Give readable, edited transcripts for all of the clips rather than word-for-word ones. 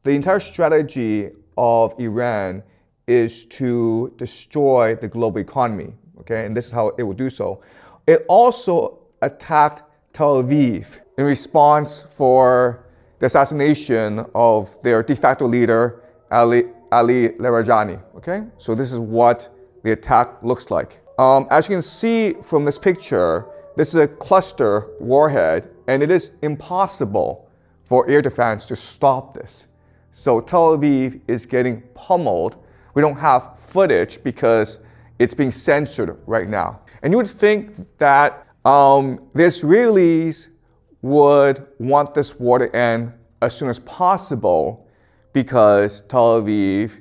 the entire strategy of Iran is to destroy the global economy, okay? And this is how it will do so. It also attacked Tel Aviv in response for the assassination of their de facto leader, Ali Larijani, okay? So this is what the attack looks like. As you can see from this picture, this is a cluster warhead, and it is impossible for air defense to stop this. So Tel Aviv is getting pummeled. We don't have footage because it's being censored right now. And you would think that the Israelis would want this war to end as soon as possible because Tel Aviv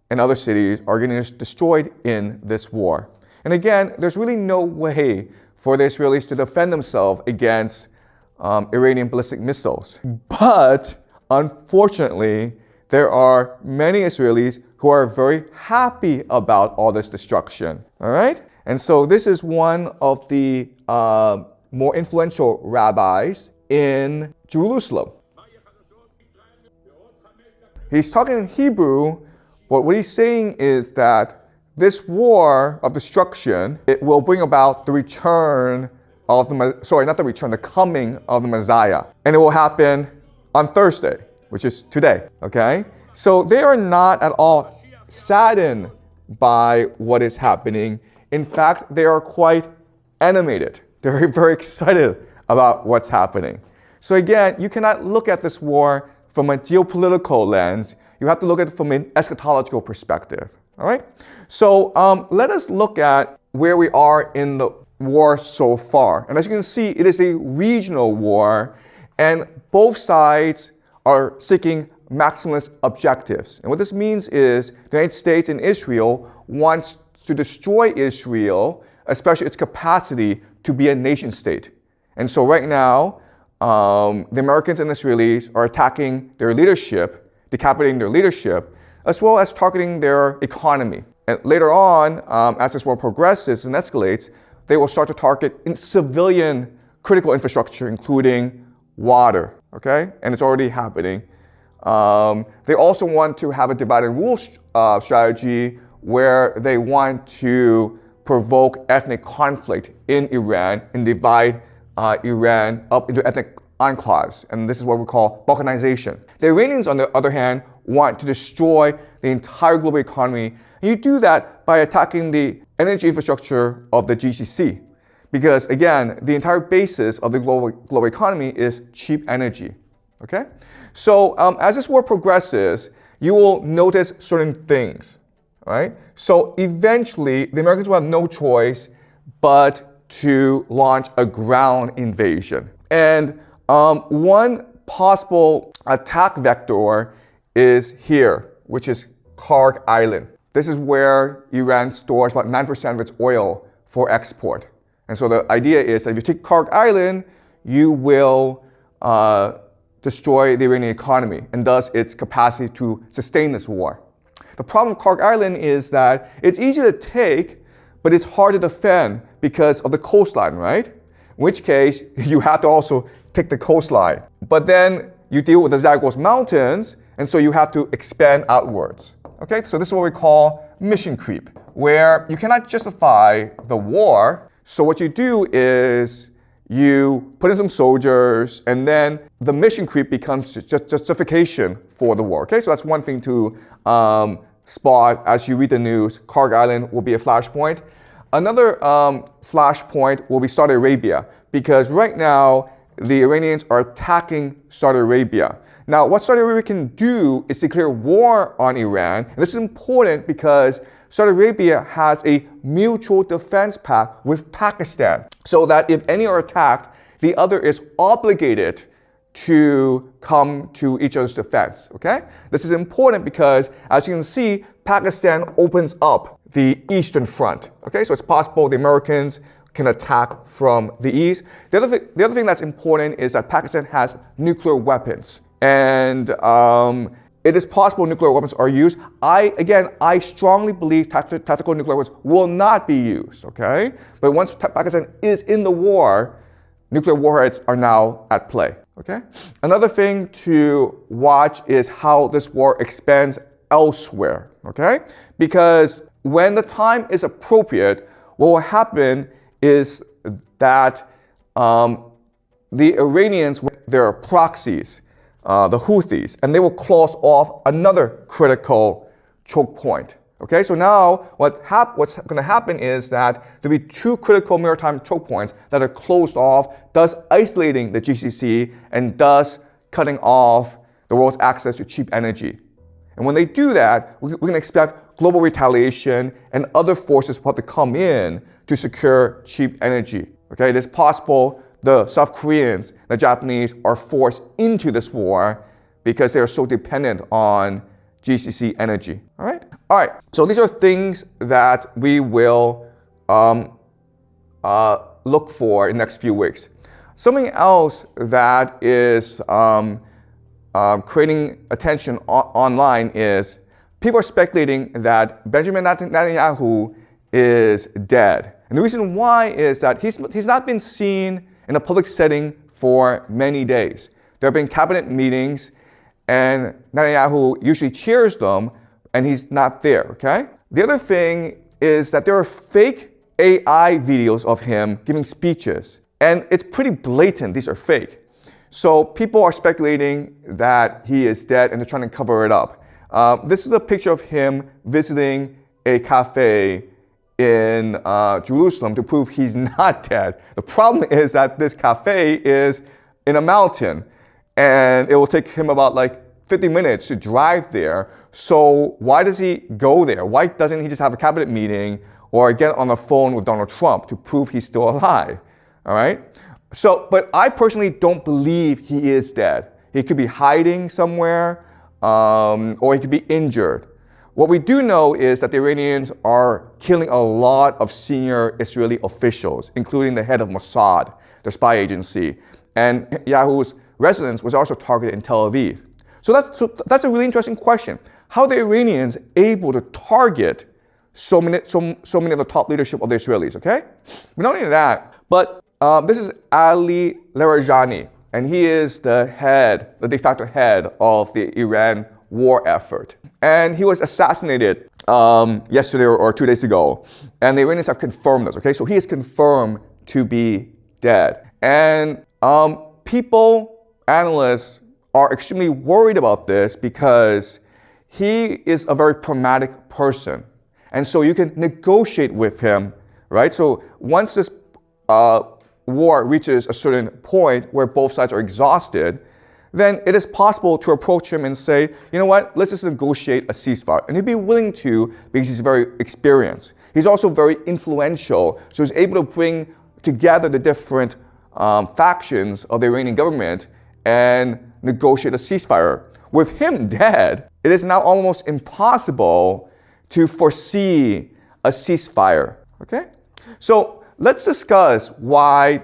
and other cities are getting destroyed in this war. And again, there's really no way for the Israelis to defend themselves against Iranian ballistic missiles. But unfortunately, there are many Israelis who are very happy about all this destruction, all right? And so this is one of the more influential rabbis in Jerusalem. He's talking in Hebrew, but what he's saying is that this war of destruction, it will bring about the return of the coming of the Messiah. And it will happen on Thursday, which is today, okay? So they are not at all saddened by what is happening. In fact, they are quite animated. They're very excited about what's happening. So again, you cannot look at this war from a geopolitical lens. You have to look at it from an eschatological perspective, all right? So let us look at where we are in the war so far. And as you can see, it is a regional war, and both sides are seeking maximalist objectives. And what this means is the United States and Israel wants to destroy Israel, especially its capacity to be a nation state. And so right now, the Americans and Israelis are attacking their leadership, decapitating their leadership, as well as targeting their economy. And later on, as this war progresses and escalates, they will start to target civilian critical infrastructure, including water, okay? And it's already happening. They also want to have a divide and rule strategy where they want to provoke ethnic conflict in Iran and divide Iran up into ethnic enclaves. And this is what we call balkanization. The Iranians, on the other hand, want to destroy the entire global economy. And you do that by attacking the energy infrastructure of the GCC. Because again, the entire basis of the global economy is cheap energy, okay? So as this war progresses, you will notice certain things, right? So eventually, the Americans will have no choice but to launch a ground invasion. And one possible attack vector is here, which is Karg Island. This is where Iran stores about 9% of its oil for export. And so the idea is that if you take Karg Island, you will destroy the Iranian economy and thus its capacity to sustain this war. The problem with Karg Island is that it's easy to take, but it's hard to defend because of the coastline, right? In which case, you have to also take the coastline. But then you deal with the Zagros Mountains, and so you have to expand outwards. Okay, so this is what we call mission creep, where you cannot justify the war. So what you do is you put in some soldiers, and then the mission creep becomes just justification for the war. Okay, so that's one thing to spot as you read the news. Karg Island will be a flashpoint. Another flashpoint will be Saudi Arabia, because right now the Iranians are attacking Saudi Arabia. Now, what Saudi Arabia can do is declare war on Iran. And this is important because Saudi Arabia has a mutual defense pact with Pakistan, so that if any are attacked, the other is obligated to come to each other's defense, okay? This is important because, as you can see, Pakistan opens up the eastern front, okay? So it's possible the Americans can attack from the east. The other thing that's important is that Pakistan has nuclear weapons. And it is possible nuclear weapons are used. I strongly believe tactical nuclear weapons will not be used, okay? But once Pakistan is in the war, nuclear warheads are now at play. Okay? Another thing to watch is how this war expands elsewhere. Okay? Because when the time is appropriate, what will happen is that the Iranians, their proxies, the Houthis, and they will close off another critical choke point. Okay, so now what's going to happen is that there'll be two critical maritime choke points that are closed off, thus isolating the GCC and thus cutting off the world's access to cheap energy. And when they do that, we can expect global retaliation and other forces will have to come in to secure cheap energy. Okay, it is possible the South Koreans, the Japanese are forced into this war because they are so dependent on GCC energy. All right. So these are things that we will look for in the next few weeks. Something else that is creating attention online is people are speculating that Benjamin Netanyahu is dead. And the reason why is that he's not been seen in a public setting for many days. There have been cabinet meetings, and Netanyahu usually chairs them, and he's not there, okay? The other thing is that there are fake AI videos of him giving speeches, and it's pretty blatant these are fake. So people are speculating that he is dead, and they're trying to cover it up. This is a picture of him visiting a cafe in Jerusalem to prove he's not dead. The problem is that this cafe is in a mountain, and it will take him about like 50 minutes to drive there. So why does he go there? Why doesn't he just have a cabinet meeting or get on the phone with Donald Trump to prove he's still alive? All right. So, but I personally don't believe he is dead. He could be hiding somewhere, or he could be injured. What we do know is that the Iranians are killing a lot of senior Israeli officials, including the head of Mossad, the spy agency. And Yahu's residence was also targeted in Tel Aviv. So that's a really interesting question. How are the Iranians able to target so many of the top leadership of the Israelis, okay? But not only that, but this is Ali Larijani, and he is the de facto head of the Iran war effort. And he was assassinated yesterday or 2 days ago. And the Iranians have confirmed this, okay? So he is confirmed to be dead. And analysts are extremely worried about this because he is a very pragmatic person. And so you can negotiate with him, right? So once this war reaches a certain point where both sides are exhausted, then it is possible to approach him and say, you know what, let's just negotiate a ceasefire. And he'd be willing to because he's very experienced. He's also very influential, so he's able to bring together the different factions of the Iranian government and negotiate a ceasefire. With him dead, it is now almost impossible to foresee a ceasefire, okay? So let's discuss why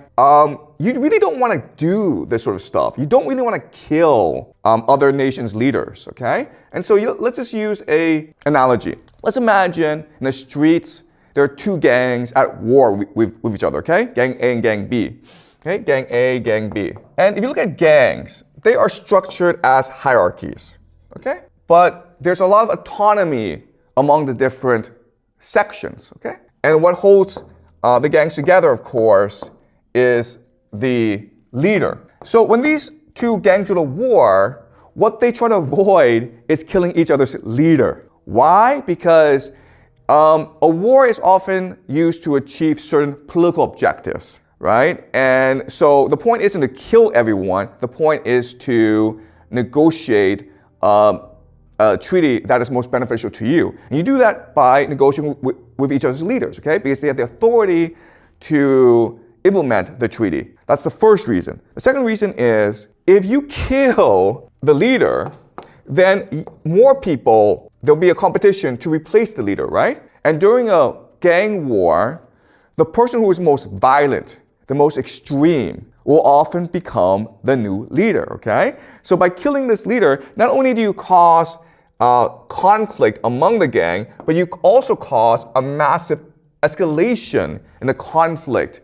you really don't want to do this sort of stuff. You don't really want to kill other nations' leaders, okay? And so let's just use an analogy. Let's imagine in the streets, there are two gangs at war with each other, okay? Gang A and Gang B. Okay, Gang A, Gang B. And if you look at gangs, they are structured as hierarchies, okay? But there's a lot of autonomy among the different sections, okay? And what holds the gangs together, of course, is the leader. So when these two gangs go to war, what they try to avoid is killing each other's leader. Why? Because a war is often used to achieve certain political objectives, right? And so the point isn't to kill everyone. The point is to negotiate a treaty that is most beneficial to you. And you do that by negotiating with each other's leaders, okay? Because they have the authority to implement the treaty. That's the first reason. The second reason is if you kill the leader, then more people, there'll be a competition to replace the leader, right? And during a gang war, the person who is most violent, the most extreme, will often become the new leader, okay? So by killing this leader, not only do you cause conflict among the gang, but you also cause a massive escalation in the conflict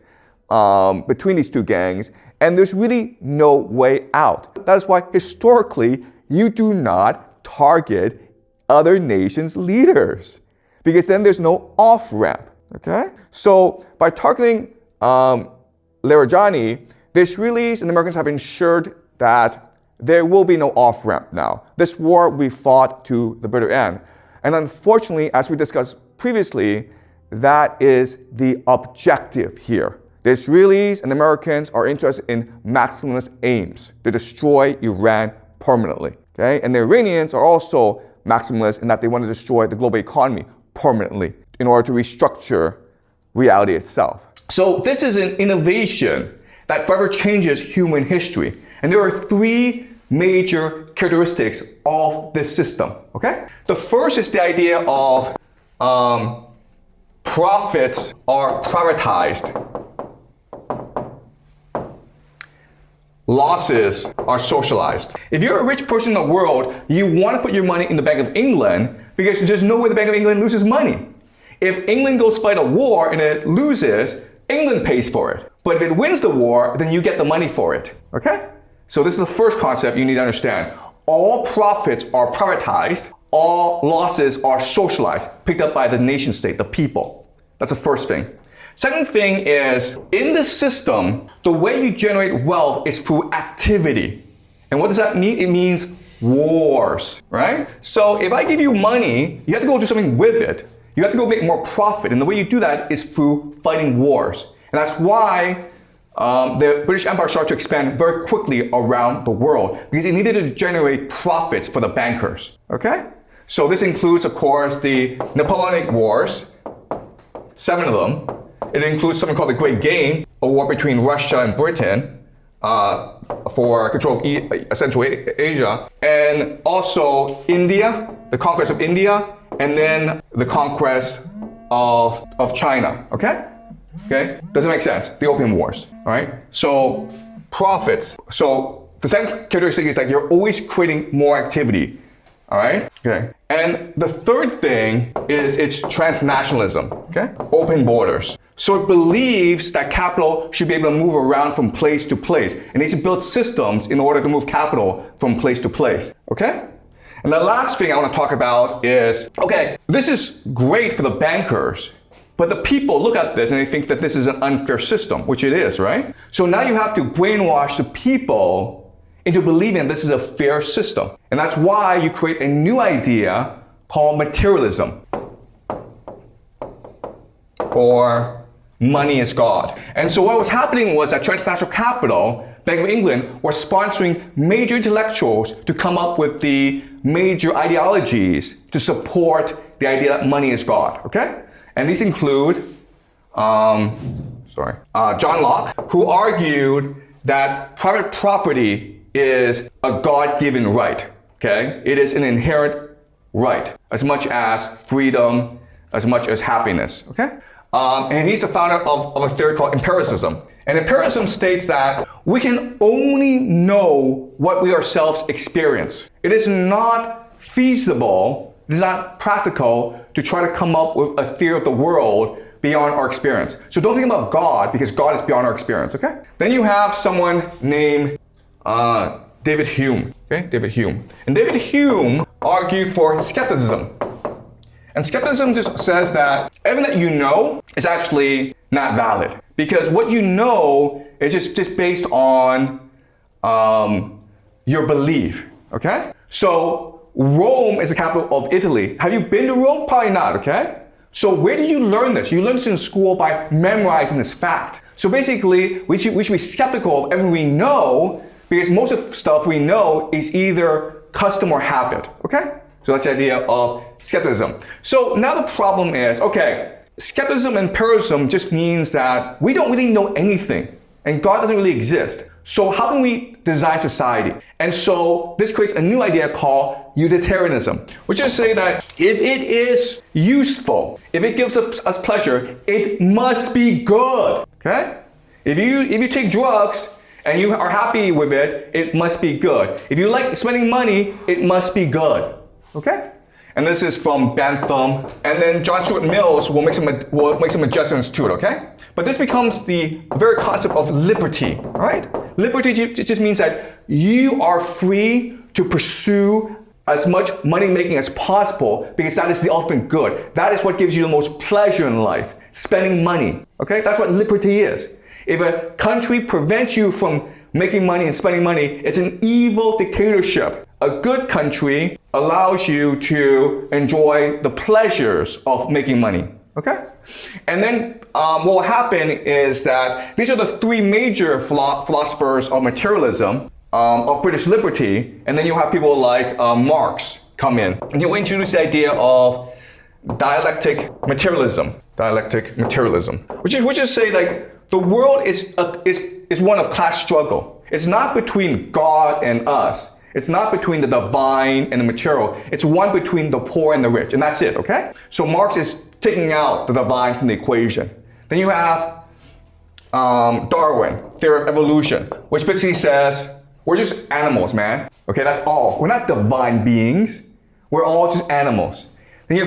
between these two gangs, and there's really no way out. That is why historically you do not target other nations' leaders, because then there's no off-ramp. Okay? So by targeting Larijani, the Israelis and the Americans have ensured that there will be no off-ramp now. This war we fought to the bitter end. And unfortunately, as we discussed previously, that is the objective here. The Israelis and Americans are interested in maximalist aims to destroy Iran permanently. Okay? And the Iranians are also maximalists in that they want to destroy the global economy permanently in order to restructure reality itself. So this is an innovation that forever changes human history. And there are three major characteristics of this system, okay? The first is the idea of profits are privatized. Losses are socialized. If you're a rich person in the world, you want to put your money in the Bank of England because there's no way the Bank of England loses money. If England goes fight a war and it loses, England pays for it. But if it wins the war, then you get the money for it, okay? So this is the first concept you need to understand. All profits are privatized, all losses are socialized, picked up by the nation state, the people. That's the first thing. Second thing is, in this system, the way you generate wealth is through activity. And what does that mean? It means wars, right? So if I give you money, you have to go do something with it. You have to go make more profit. And the way you do that is through fighting wars. And that's why the British Empire started to expand very quickly around the world, because it needed to generate profits for the bankers, okay? So this includes, of course, the Napoleonic Wars, 7 of them. It includes something called the Great Game, a war between Russia and Britain for control of Central Asia, and also India, the conquest of India, and then the conquest of China, okay? Okay, does it make sense? The Opium Wars, all right? So profits. So the second characteristic is that you're always creating more activity, all right? Okay. And the third thing is it's transnationalism, okay? Open borders. So it believes that capital should be able to move around from place to place. It needs to build systems in order to move capital from place to place, okay? And the last thing I want to talk about is, okay, this is great for the bankers, but the people look at this and they think that this is an unfair system, which it is, right? So now you have to brainwash the people into believing this is a fair system. And that's why you create a new idea called materialism, or money is God. And so what was happening was that transnational capital, Bank of England, were sponsoring major intellectuals to come up with the major ideologies to support the idea that money is God, okay? And these include, John Locke, who argued that private property is a God-given right, okay? It is an inherent right, as much as freedom, as much as happiness, okay? And he's the founder of a theory called empiricism. And empiricism states that we can only know what we ourselves experience. It is not feasible, it is not practical to try to come up with a theory of the world beyond our experience. So don't think about God, because God is beyond our experience, okay? Then you have someone named David Hume, okay? David Hume. And David Hume argued for skepticism. And skepticism just says that everything that you know is actually not valid, because what you know is just based on your belief, okay? So Rome is the capital of Italy. Have you been to Rome? Probably not, okay? So where do you learn this? You learn this in school by memorizing this fact. So basically, we should be skeptical of everything we know, because most of the stuff we know is either custom or habit, okay? So that's the idea of skepticism. So now the problem is, okay, skepticism and empiricism just means that we don't really know anything, and God doesn't really exist. So how can we design society? And so this creates a new idea called utilitarianism, which is to say that if it is useful, if it gives us pleasure, it must be good, okay? If you take drugs and you are happy with it, it must be good. If you like spending money, it must be good, okay? And this is from Bentham, and then John Stuart Mills will make some adjustments to it, okay? But this becomes the very concept of liberty, all right? Liberty just means that you are free to pursue as much money making as possible because that is the ultimate good. That is what gives you the most pleasure in life, spending money. Okay, that's what liberty is. If a country prevents you from making money and spending money, it's an evil dictatorship. A good country allows you to enjoy the pleasures of making money. Okay? And then what will happen is that these are the three major philosophers of materialism, of British liberty, and then you have people like Marx come in. And he'll introduce the idea of dialectic materialism, which is say like the world is one of class struggle. It's not between God and us. It's not between the divine and the material. It's one between the poor and the rich, and that's it, okay? So Marx is taking out the divine from the equation. Then you have Darwin, theory of evolution, which basically says, we're just animals, man. Okay, that's all. We're not divine beings. We're all just animals. Then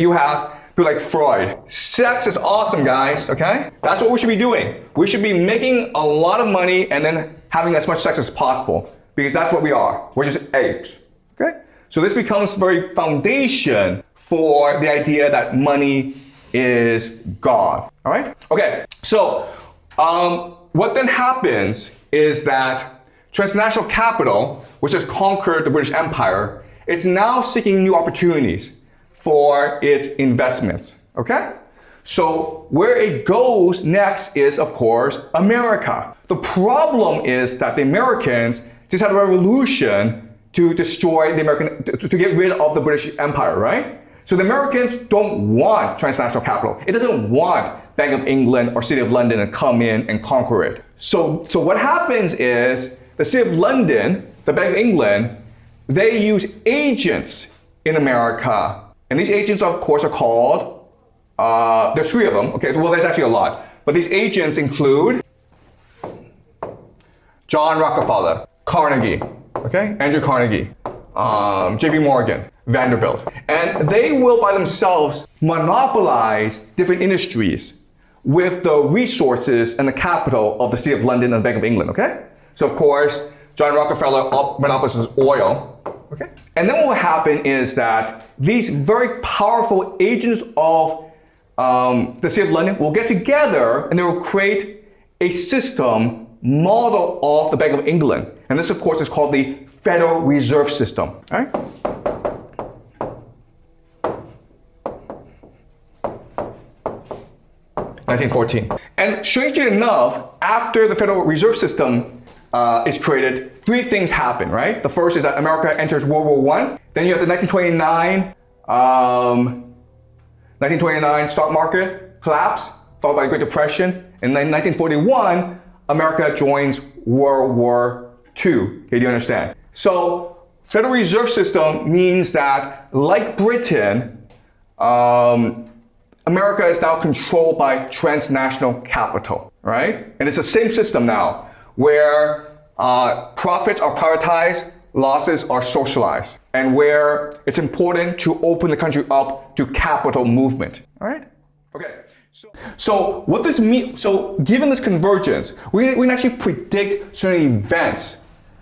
you have people like Freud. Sex is awesome, guys, okay? That's what we should be doing. We should be making a lot of money and then having as much sex as possible because that's what we are. We're just apes, okay? So this becomes very foundation for the idea that money is God, all right? Okay, so what then happens is that transnational capital, which has conquered the British Empire, it's now seeking new opportunities for its investments, okay? So where it goes next is, of course, America. The problem is that the Americans just had a revolution to destroy the to get rid of the British Empire, right? So the Americans don't want transnational capital. It doesn't want Bank of England or City of London to come in and conquer it. So what happens is the City of London, the Bank of England, they use agents in America. And these agents, of course, are called, there's three of them. Okay, well, there's actually a lot. But these agents include John Rockefeller, Carnegie, okay, Andrew Carnegie, JP Morgan, Vanderbilt. And they will, by themselves, monopolize different industries with the resources and the capital of the City of London and the Bank of England, okay? So, of course, John Rockefeller monopolizes oil, okay? And then what will happen is that these very powerful agents of the City of London will get together and they will create a system model of the Bank of England. And this, of course, is called the Federal Reserve System, all right? (1914). And strangely enough, after the Federal Reserve System is created, three things happen, right? The first is that America enters World War I. Then you have the 1929 stock market collapse, followed by the Great Depression. And then 1941, America joins World War II. Okay, do you understand? So, Federal Reserve System means that, like Britain, America is now controlled by transnational capital, right? And it's the same system now, where profits are privatized, losses are socialized, and where it's important to open the country up to capital movement, all right? Okay. So what this means, so given this convergence, we can actually predict certain events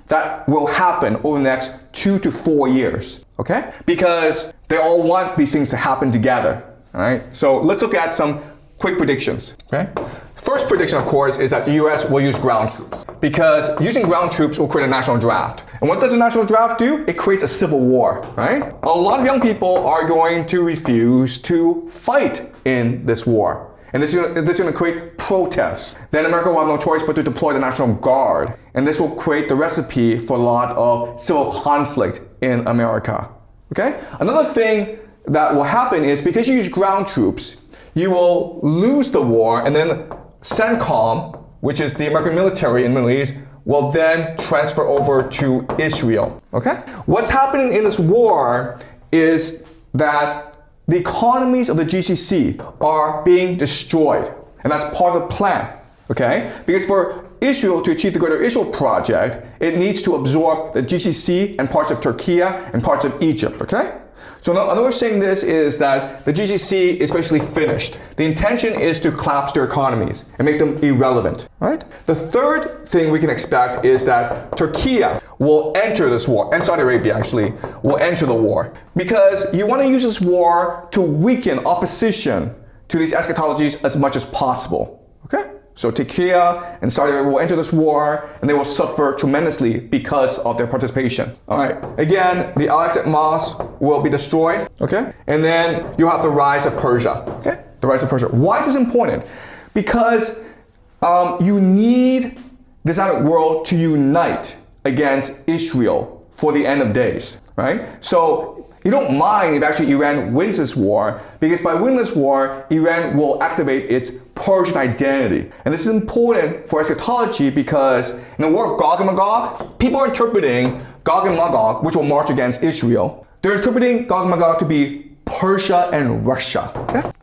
that will happen over the next 2 to 4 years, okay? Because they all want these things to happen together, all right? So let's look at some quick predictions, okay? First prediction, of course, is that the US will use ground troops because using ground troops will create a national draft. And what does a national draft do? It creates a civil war, right? A lot of young people are going to refuse to fight in this war. And this is going to create protests. Then America will have no choice but to deploy the National Guard. And this will create the recipe for a lot of civil conflict in America, okay? Another thing that will happen is because you use ground troops, you will lose the war, and then CENTCOM, which is the American military in the Middle East, will then transfer over to Israel, okay? What's happening in this war is that the economies of the GCC are being destroyed, and that's part of the plan, okay? Because for Israel to achieve the Greater Israel Project, it needs to absorb the GCC and parts of Turkey and parts of Egypt, okay? So another way of saying this is that the GCC is basically finished. The intention is to collapse their economies and make them irrelevant, right? The third thing we can expect is that Turkey will enter this war, and Saudi Arabia actually will enter the war, because you want to use this war to weaken opposition to these eschatologies as much as possible, okay? So Turkey and Saudi Arabia will enter this war, and they will suffer tremendously because of their participation. All right, again, the Al-Aqsa Mosque will be destroyed, okay? And then you have the rise of Persia, okay? The rise of Persia. Why is this important? Because you need the Islamic world to unite against Israel for the end of days, right? So you don't mind if actually Iran wins this war, because by winning this war, Iran will activate its Persian identity. And this is important for eschatology because in the war of Gog and Magog, people are interpreting Gog and Magog, which will march against Israel. They're interpreting Gog and Magog to be Persia and Russia.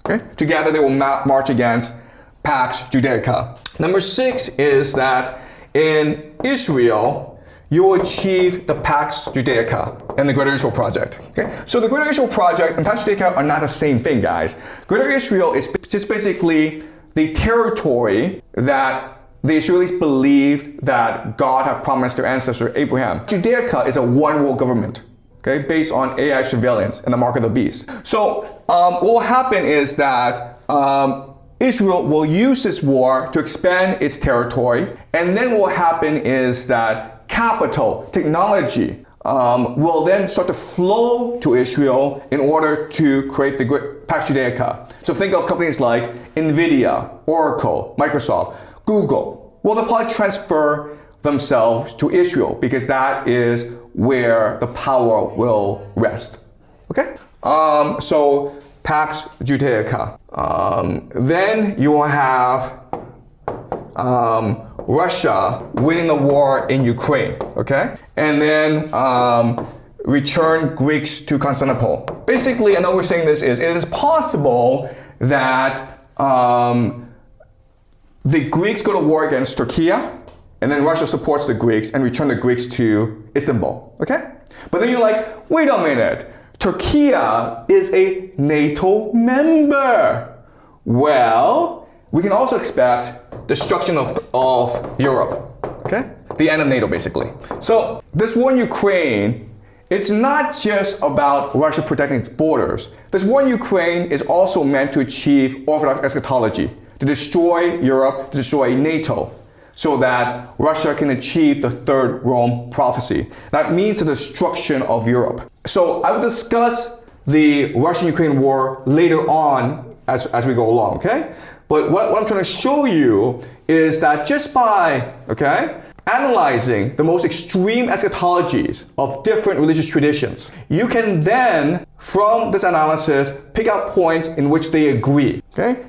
Okay? Together they will march against Pax Judaica. Number 6 is that in Israel, you will achieve the Pax Judaica and the Greater Israel Project. Okay? So the Greater Israel Project and Pax Judaica are not the same thing, guys. Greater Israel is just basically the territory that the Israelis believed that God had promised their ancestor Abraham. Judaica is a one world government, okay, based on AI surveillance and the mark of the beast. So what will happen is that Israel will use this war to expand its territory, and then what will happen is that capital, technology, will then start to flow to Israel in order to create the Pax Judaica. So think of companies like NVIDIA, Oracle, Microsoft, Google. Well, they'll probably transfer themselves to Israel because that is where the power will rest. Okay? So Pax Judaica. Then you will have Russia winning the war in Ukraine, okay? And then return Greeks to Constantinople. Basically, another way of saying this is, it is possible that the Greeks go to war against Turkey, and then Russia supports the Greeks and return the Greeks to Istanbul, okay? But then you're like, wait a minute, Turkey is a NATO member. Well, we can also expect destruction of Europe, okay? The end of NATO, basically. So this war in Ukraine, it's not just about Russia protecting its borders. This war in Ukraine is also meant to achieve Orthodox eschatology, to destroy Europe, to destroy NATO, so that Russia can achieve the third Rome prophecy. That means the destruction of Europe. So I will discuss the Russian-Ukraine war later on as we go along, okay? But what I'm trying to show you is that just by, okay, analyzing the most extreme eschatologies of different religious traditions, you can then, from this analysis, pick out points in which they agree, okay?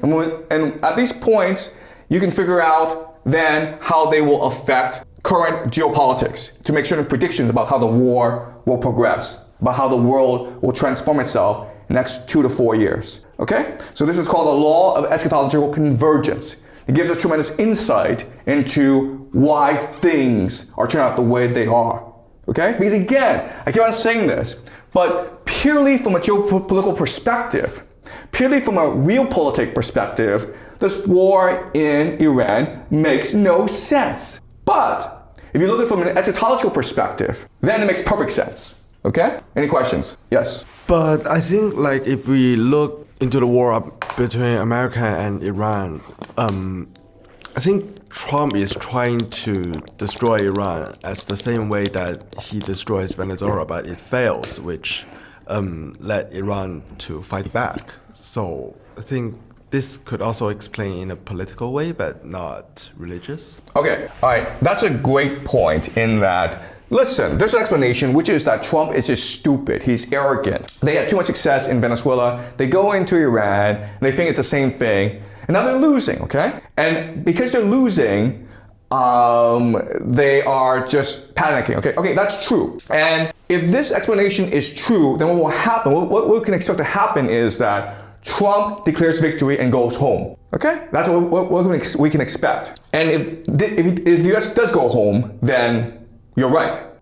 And at these points, you can figure out then how they will affect current geopolitics to make certain predictions about how the war will progress, about how the world will transform itself in the next 2 to 4 years, okay? So this is called the law of eschatological convergence. It gives us tremendous insight into why things are turning out the way they are, okay? Because again, I keep on saying this, but purely from a geopolitical perspective, purely from a realpolitik perspective, this war in Iran makes no sense. But if you look at it from an eschatological perspective, then it makes perfect sense, okay? Any questions? Yes? But I think, like, if we look into the war between America and Iran, I think Trump is trying to destroy Iran as the same way that he destroys Venezuela, but it fails, which led Iran to fight back. So I think this could also explain in a political way, but not religious. Okay, all right, that's a great point in that, listen, there's an explanation, which is that Trump is just stupid. He's arrogant. They had too much success in Venezuela. They go into Iran, and they think it's the same thing, and now they're losing, okay? And because they're losing, they are just panicking, okay? Okay, that's true. And if this explanation is true, then what will happen, what we can expect to happen is that Trump declares victory and goes home, okay? That's what we can expect. And if the US does go home, then you're right.